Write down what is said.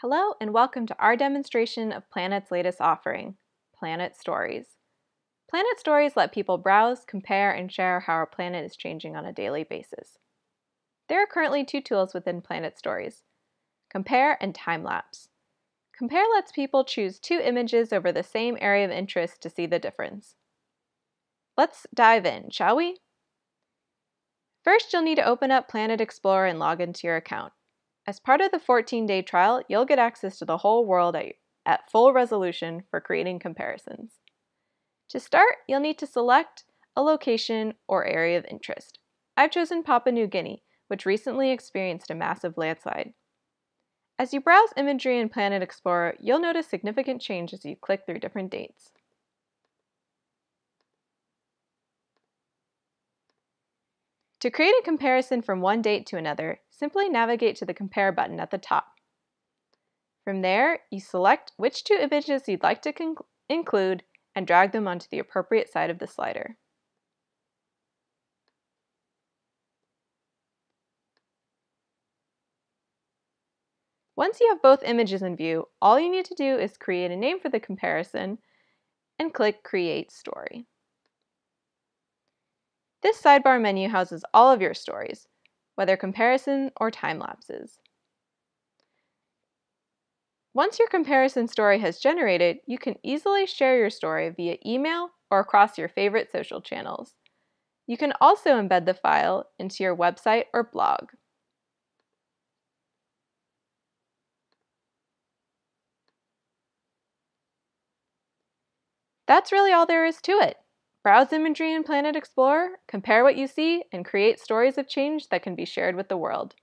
Hello and welcome to our demonstration of Planet's latest offering, Planet Stories. Planet Stories let people browse, compare, and share how our planet is changing on a daily basis. There are currently two tools within Planet Stories, Compare and Time-Lapse. Compare lets people choose two images over the same area of interest to see the difference. Let's dive in, shall we? First, you'll need to open up Planet Explorer and log into your account. As part of the 14-day trial, you'll get access to the whole world at full resolution for creating comparisons. To start, you'll need to select a location or area of interest. I've chosen Papua New Guinea, which recently experienced a massive landslide. As you browse imagery in Planet Explorer, you'll notice significant change as you click through different dates. To create a comparison from one date to another, simply navigate to the Compare button at the top. From there, you select which two images you'd like to include and drag them onto the appropriate side of the slider. Once you have both images in view, all you need to do is create a name for the comparison and click Create Story. This sidebar menu houses all of your stories, whether comparison or time lapses. Once your comparison story has generated, you can easily share your story via email or across your favorite social channels. You can also embed the file into your website or blog. That's really all there is to it. Browse imagery in Planet Explorer, compare what you see, and create stories of change that can be shared with the world.